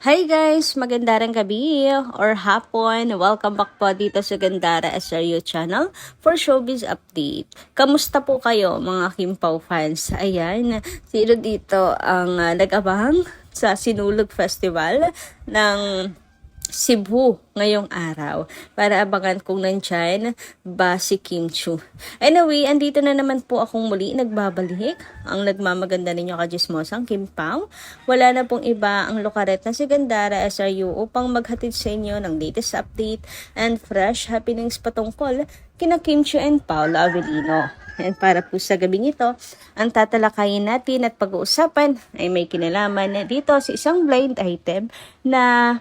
Hi guys! Magandang gabi or hapon. Welcome back po dito sa Gandara SRU channel for Showbiz Update. Kamusta po kayo mga Kimpaw fans? Ayan, sino dito ang nag-abang sa Sinulog Festival ng Cebu ngayong araw para abangan kung nandyan ba si Kim Chiu. Anyway, andito na naman po akong muli nagbabalik. Ang nagmamaganda ninyo kajismosang Kim Pao. Wala na pong iba ang lukaret na si Gandara SRU upang maghatid sa inyo ng latest update and fresh happenings patungkol kina Kim Chiu and Paolo Avellino. And para po sa gabing ito, ang tatalakayin natin at pag-uusapan ay may kinalaman dito sa isang blind item na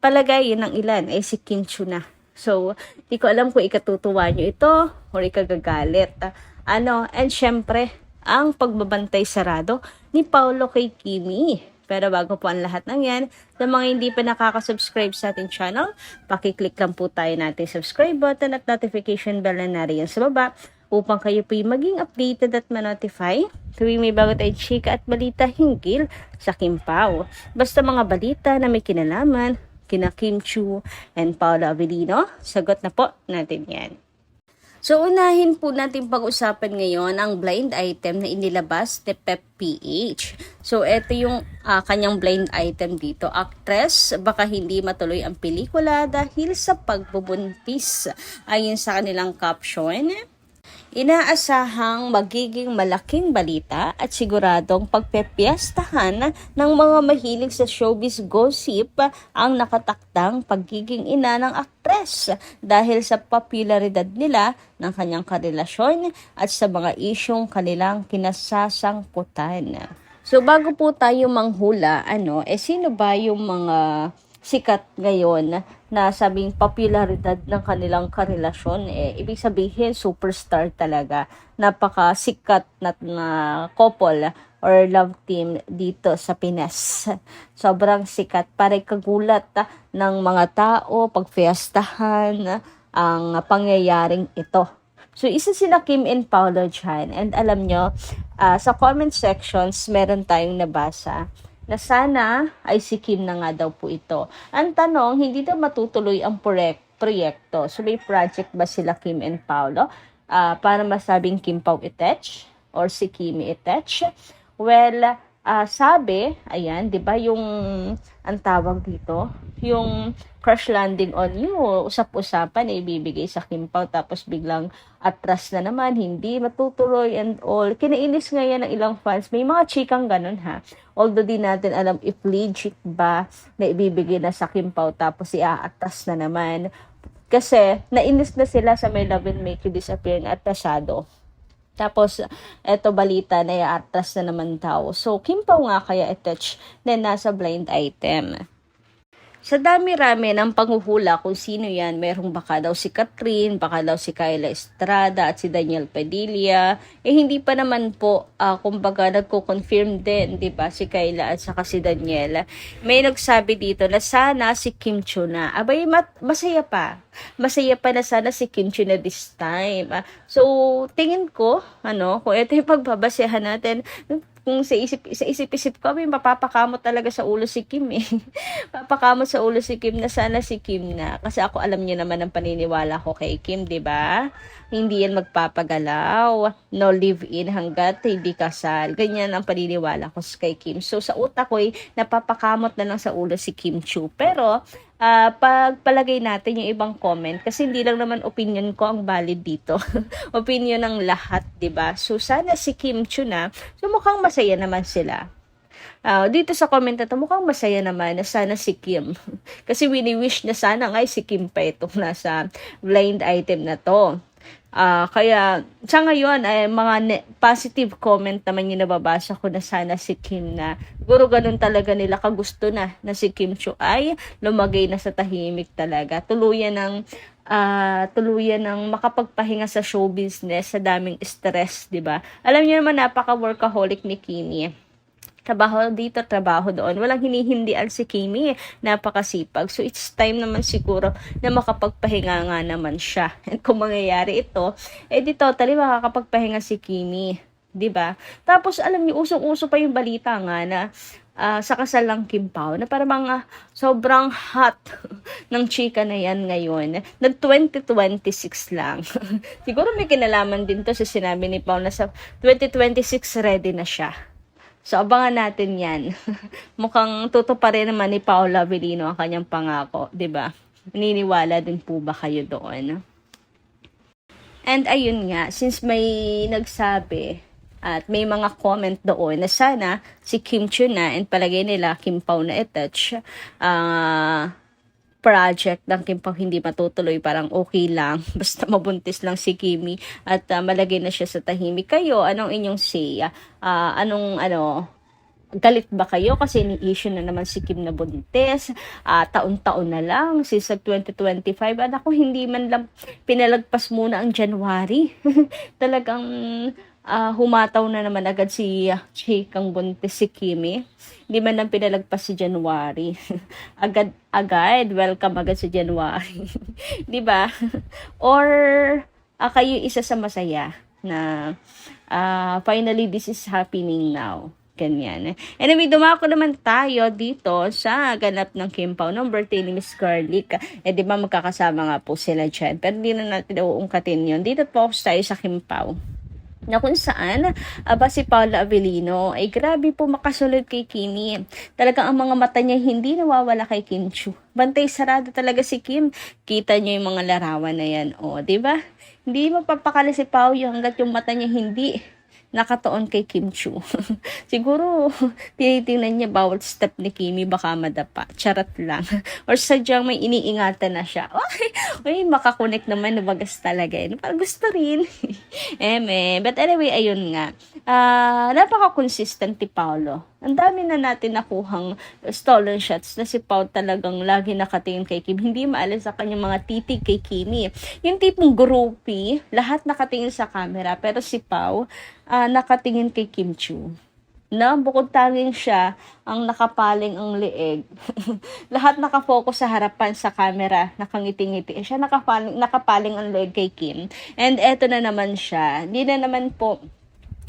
palagay ng ilan ay si Kim Chiu na. So, di ko alam kung ikatutuwa nyo ito o ikagagalit. And syempre, ang pagbabantay sarado ni Paolo kay Kimi. Pero bago po ang lahat ng yan, sa mga hindi pa nakaka-subscribe sa ating channel, pakiclick lang po tayo natin subscribe button at notification bell na nariyan sa baba upang kayo po maging updated at ma-notify tuwing may bago tayong chika at balita hinggil sa Kim Pao. Basta mga balita na may kinalaman kina Kim Chiu and Paolo Avellino, sagot na po natin yan. So, unahin po natin pag-usapan ngayon ang blind item na inilabas ni Pep PH. So, ito yung kanyang blind item dito. Actress, baka hindi matuloy ang pelikula dahil sa pagbubuntis. Ayon sa kanilang caption, inaasahang magiging malaking balita at siguradong pagpepiestahan ng mga mahilig sa showbiz gossip ang nakatakdang pagiging ina ng aktres dahil sa popularidad nila ng kanyang karelasyon at sa mga isyong kanilang kinasasangkutan. So bago po tayo manghula, sino ba yung mga sikat ngayon na sabing popularidad ng kanilang karelasyon? Ibig sabihin superstar talaga, napakasikat na couple or love team dito sa Pinas. Sobrang sikat, pare kagulat ng mga tao pagfiestahan ang pangyayaring ito. So, isa sila Kim and Paolo dyan. And alam nyo, sa comment sections, meron tayong nabasa na sana ay si Kim na nga daw po ito. Ang tanong, hindi daw matutuloy ang proyekto. So, may project ba sila Kim and Paolo para masabing Kim Pao itech or si Kimi itech? Well, sabi, ayan, di ba yung ang tawag dito, yung crash landing on you, usap-usapan na ibibigay sa Kim Pao, tapos biglang atras na naman, hindi matutuloy and all. Kinainis nga yan ng ilang fans. May mga chikang ganun ha. Although di natin alam if legit ba na ibibigay na sa Kim Pao tapos iaatras na naman. Kasi nainis na sila sa may Love and Make You Disappear at pasado. Tapos, eto balita na iaatras na naman daw. So, Kim Pao nga kaya itouch na nasa blind item. Sa dami-rami ng panghuhula kung sino yan, merong baka daw si Catherine, baka daw si Kyla Estrada at si Daniel Padilla. Hindi pa naman po, kumbaga nagko-confirm din, di ba, si Kyla at saka si Daniel. May nagsabi dito na sana si Kim Chiu na. Abay, masaya pa. Masaya pa na sana si Kim Chiu na this time. So, tingin ko, kung ito yung pagbabasehan natin, kung sa isip-isip ko, may mapapakamot talaga sa ulo si Kim Papakamot sa ulo si Kim na sana si Kim na. Kasi ako alam niyo naman ang paniniwala ko kay Kim, di ba? Hindi yan magpapagalaw. No live-in hanggat hindi kasal. Ganyan ang paniniwala ko kay Kim. So sa utak ko napapakamot na lang sa ulo si Kim Chiu. Pero pagpalagay natin yung ibang comment kasi hindi lang naman opinion ko ang valid dito. Opinion ng lahat, 'di ba? So sana si Kim Chiu na. So mukhang masaya naman sila. Dito sa comment na to, mukhang masaya naman na sana si Kim. Kasi wini-wish na sana nga si Kim pa itong nasa blind item na to. Kaya sa ngayon ay mga positive comment naman yung nababasa ko na sana si Kim na siguro ganun talaga nila kagusto na si Kim Chiu ay lumagay na sa tahimik talaga. Tuluyan ng makapagpahinga sa show business sa daming stress, 'di ba? Alam niyo naman napaka-workaholic ni Kimi. Trabaho dito, trabaho doon. Walang hinihindian si Kimi. Napakasipag. So, it's time naman siguro na makapagpahinga nga naman siya. And kung mangyayari ito, di totally makakapagpahinga si Kimi. 'Di ba? Tapos, alam niyo, usong-uso pa yung balita nga na sa kasal ng Kim Pao na para mga sobrang hot ng chika na yan ngayon. Nag 2026 lang. Siguro may kinalaman din to sa sinabi ni Pao na sa 2026 ready na siya. So, abangan natin yan. Mukhang tutuparin naman ni Paula Avellino ang kanyang pangako, di ba? Naniniwala din po ba kayo doon? And ayun nga, since may nagsabi at may mga comment doon na sana si Kim Chiu na and palagay nila Kim Pao na i-touch project ng Kim Pao hindi matutuloy, parang okay lang basta mabuntis lang si Kimi at malagay na siya sa tahimik. Kayo, anong inyong say? Galit ba kayo kasi ni-issue na naman si Kim na buntis? Taon-taon na lang, since 2025. Ako, hindi man lang pinalagpas muna ang January. Talagang humataw na naman agad si chikang buntis si Kimi. Hindi man lang pinalagpas si January. Agad, welcome agad si January. Di ba? Or kayo isa sa masaya na finally this is happening now. Ganyan. Anyway, dumako naman tayo dito sa ganap ng Kim Pao ng birthday ni Miss Garlic. Di ba magkakasama nga po sila dyan. Pero hindi na natin uungkatin yun. Dito focus tayo sa Kim Pao. Na kung saan, si Paula Avellino ay grabe po makasunod kay Kimi. Talagang ang mga mata niya hindi nawawala kay Kim Chiu. Bantay sarado talaga si Kim. Kita niyo yung mga larawan na yan. Di ba? Hindi mapapakali si Pao hanggat yung mata niya hindi nakatoon kay Kim Chiu. Siguro, tinitingnan niya bawat step ni Kimi baka madapa. Charot lang. Or sadyang may iniingatan na siya. Uy, makakonek naman, nabagas talaga. Parang gusto rin. But anyway, ayun nga. Napaka-consistent ni Paolo. Ang dami na natin nakuhang stolen shots na si Pao talagang lagi nakatingin kay Kim. Hindi maalis sa kanyang mga titig kay Kimi. Yung tipong groupie, lahat nakatingin sa camera. Pero si Pao, nakatingin kay Kim Chiu. Na bukod tanging siya ang nakapaling ang leeg. Lahat nakafocus sa harapan sa camera, nakangiti-ngiti. Siya nakapaling ang leeg kay Kim. And eto na naman siya. Hindi na naman po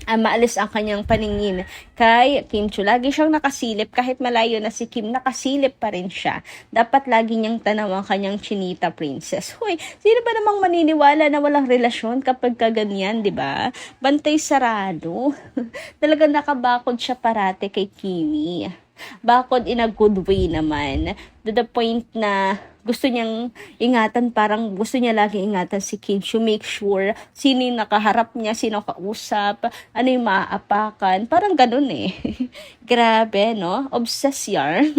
maalis ang kanyang paningin kay Kim Chiu. Lagi siyang nakasilip, kahit malayo na si Kim, nakasilip pa rin siya. Dapat lagi niyang tanaw ang kanyang chinita princess. Hoy, sino ba namang maniniwala na walang relasyon kapag kaganyan, di ba? Bantay sarado. Talagang nakabakod siya parate kay Kimi. Bakod in a good way naman. To the point na gusto niyang ingatan, parang gusto niya lagi ingatan si Kim Chiu. Make sure sino yung nakaharap niya, sino kausap, ano yung maaapakan. Parang ganun eh. Grabe, no? Obsessed yarn.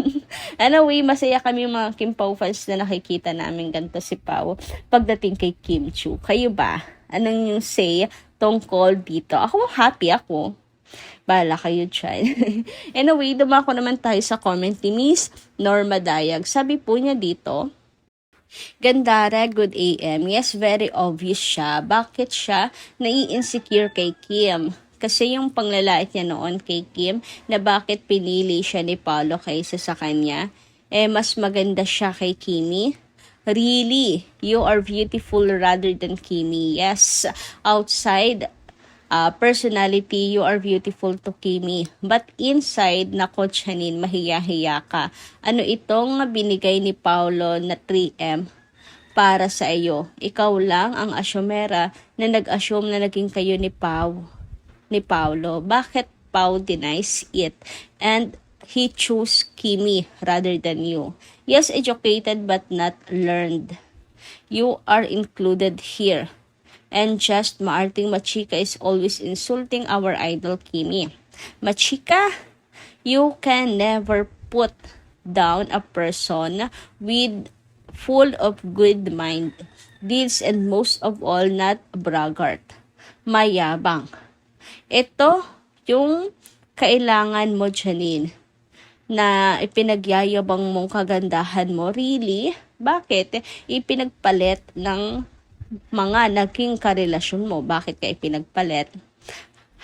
Anyway, masaya kami yung mga Kim Pao fans na nakikita namin ganito si Pao pagdating kay Kim Chiu. Kayo ba? Anong yung say tungkol dito? Ako, happy ako. Bala kayo dyan. Anyway, dumako naman tayo sa comment ni Miss Norma Dayag. Sabi po niya dito, Gandara, good AM. Yes, very obvious siya. Bakit siya nai-insecure kay Kim? Kasi yung panglalait niya noon kay Kim na bakit pinili siya ni Paolo kaysa sa kanya, mas maganda siya kay Kimi. Really, you are beautiful rather than Kimi. Yes, outside personality, you are beautiful to Kimi. But inside, nako Chanin, mahiya-hiya ka. Ano itong binigay ni Paolo na 3M para sa iyo? Ikaw lang ang asyomera na nag-assume na naging kayo ni Paolo. Bakit Pao denies it? And he chose Kimi rather than you. Yes, educated but not learned. You are included here. And just maarting machika is always insulting our idol Kimi. Machika, you can never put down a person with full of good mind, deeds, and most of all, not braggart. Mayabang. Ito yung kailangan mo, Janine, na ipinagyayabang mong kagandahan mo. Really? Bakit? Ipinagpalit ng mga naging karelasyon mo. Bakit ka ipinagpalit?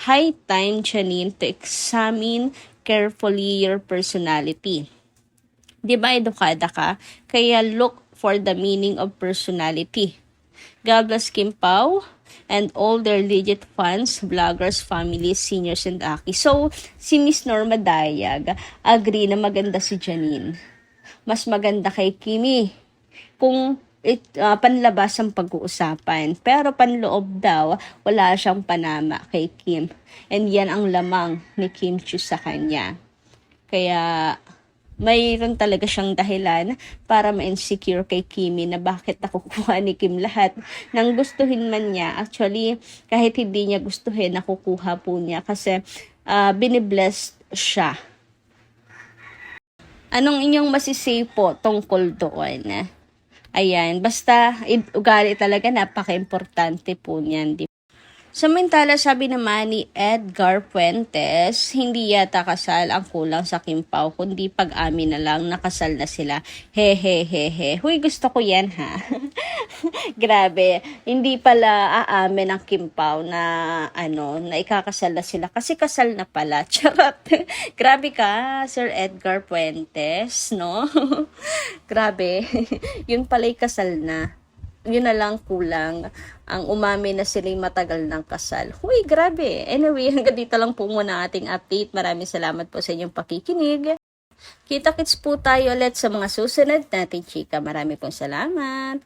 High time, Janine, to examine carefully your personality. Di ba edukada ka? Kaya look for the meaning of personality. God bless Kim Pao and all their legit fans, vloggers, families, seniors, and Aki. So, si Miss Norma Dayag, agree na maganda si Janine. Mas maganda kay Kimi kung panlabas ang pag-uusapan. Pero panloob daw, wala siyang panama kay Kim. And yan ang lamang ni Kim Chiu sa kanya. Kaya mayroon talaga siyang dahilan para ma-insecure kay Kimi na bakit nakukuha ni Kim lahat ng gustuhin man niya. Actually, kahit hindi niya gustuhin, nakukuha po niya kasi binibless siya. Anong inyong masisay po tungkol doon? Ayan, basta ugali talaga, napaka-importante po niyan. Samantala, sabi naman ni Edgar Puentes, hindi yata kasal ang kulang sa Kim Pao, kundi pag-amin na lang, nakasal na sila. Hehehehe. Huy, gusto ko yan ha. Grabe, hindi pala aamin ang Kim Pao na na ikakasal na sila kasi kasal na pala. Charot. Grabe ka, Sir Edgar Puentes, no? Grabe. Yun pala'y kasal na. Yun na lang kulang ang umami na silang matagal ng kasal. Huy, grabe. Anyway, hanggang dito lang po muna ating update. Maraming salamat po sa inyong pakikinig. Kita-kits po tayo ulit sa mga susunod nating chika. Maraming pong salamat.